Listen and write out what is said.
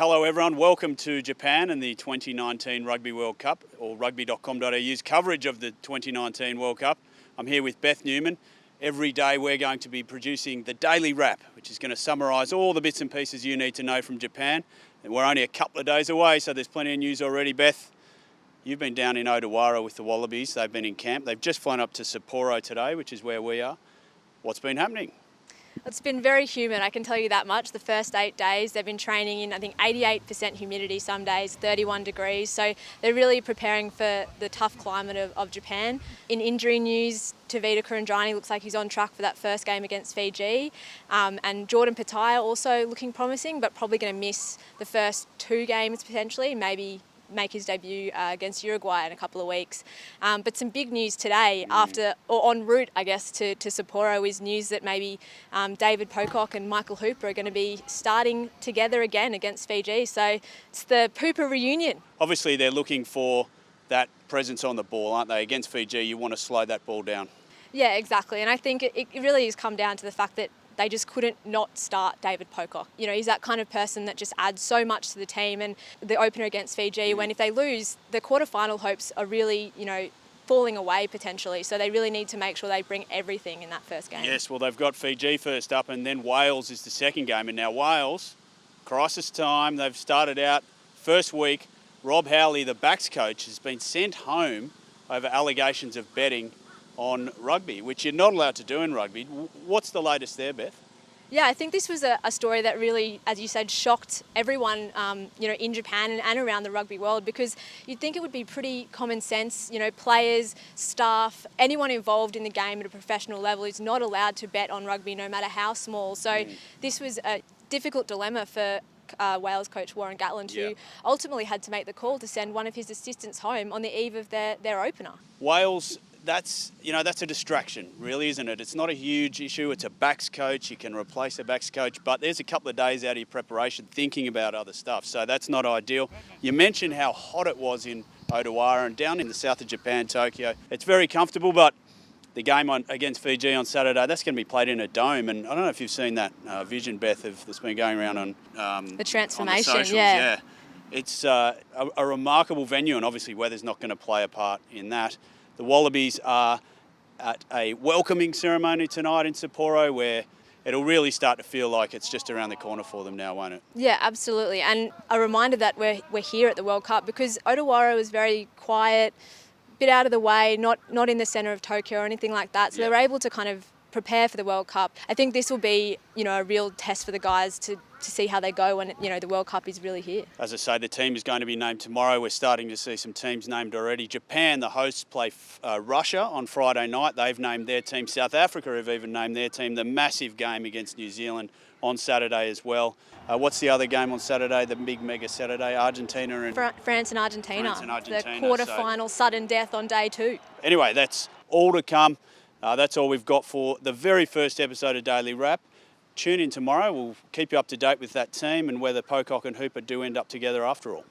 hello everyone. Welcome to Japan and the 2019 Rugby World Cup, or Rugby.com.au's coverage of the 2019 World Cup. I'm here with Beth Newman. Every day we're going to be producing the Daily Wrap, which is going to summarise all the bits and pieces you need to know from Japan. And we're only a couple of days away, so there's plenty of news already. Beth, you've been down in Odawara with the Wallabies. They've been in camp. They've just flown up to Sapporo today, which is where we are. What's been happening? It's been very humid, I can tell you that much. The first 8 days, they've been training in, I think, 88% humidity some days, 31 degrees. So they're really preparing for the tough climate of Japan. In injury news, Tavita Kurandrani looks like he's on track for that first game against Fiji. And Jordan Petaia also looking promising, but probably going to miss the first 2 games potentially, maybe make his debut against Uruguay in a couple of weeks. But some big news today en route, I guess, to Sapporo is news that maybe David Pocock and Michael Hooper are going to be starting together again against Fiji. So it's the Hooper reunion. Obviously they're looking for that presence on the ball, aren't they? Against Fiji, you want to slow that ball down. Yeah, exactly. And I think it really has come down to the fact that they just couldn't not start David Pocock. You know, he's that kind of person that just adds so much to the team. And the opener against Fiji, when if they lose, the quarterfinal hopes are really, falling away potentially. So they really need to make sure they bring everything in that first game. Yes, well, they've got Fiji first up and then Wales is the second game. And now Wales, crisis time, they've started out first week. Rob Howley, the backs coach, has been sent home over allegations of betting on rugby, which you're not allowed to do in rugby. What's the latest there, Beth? Yeah, I think this was a story that really, as you said, shocked everyone, in Japan and around the rugby world, because you'd think it would be pretty common sense. Players, staff, anyone involved in the game at a professional level is not allowed to bet on rugby, no matter how small. So this was a difficult dilemma for Wales coach Warren Gatland, who ultimately had to make the call to send one of his assistants home on the eve of their opener. Wales, that's a distraction, really, isn't it? It's not a huge issue. It's a backs coach. You can replace a backs coach, but there's a couple of days out of your preparation thinking about other stuff, so that's not ideal. You mentioned how hot it was in Odawara and down in the south of Japan, Tokyo. It's very comfortable, but the game against Fiji on Saturday, that's going to be played in a dome, and I don't know if you've seen that vision, Beth, that's been going around on the transformation, on the socials. Yeah. It's a remarkable venue, and obviously weather's not going to play a part in that. The Wallabies are at a welcoming ceremony tonight in Sapporo where it'll really start to feel like it's just around the corner for them now, won't it? Yeah, absolutely. And a reminder that we're here at the World Cup, because Odawara was very quiet, a bit out of the way, not in the centre of Tokyo or anything like that. So they were able to kind of prepare for the World Cup. I think this will be, a real test for the guys to see how they go when, the World Cup is really here. As I say, the team is going to be named tomorrow. We're starting to see some teams named already. Japan, the hosts, play Russia on Friday night. They've named their team. South Africa have even named their team. The massive game against New Zealand on Saturday as well. What's the other game on Saturday, the big mega Saturday? Argentina and France and Argentina. The quarter-final sudden death on day 2. Anyway, that's all to come. That's all we've got for the very first episode of Daily Wrap. Tune in tomorrow. We'll keep you up to date with that team and whether Pocock and Hooper do end up together after all.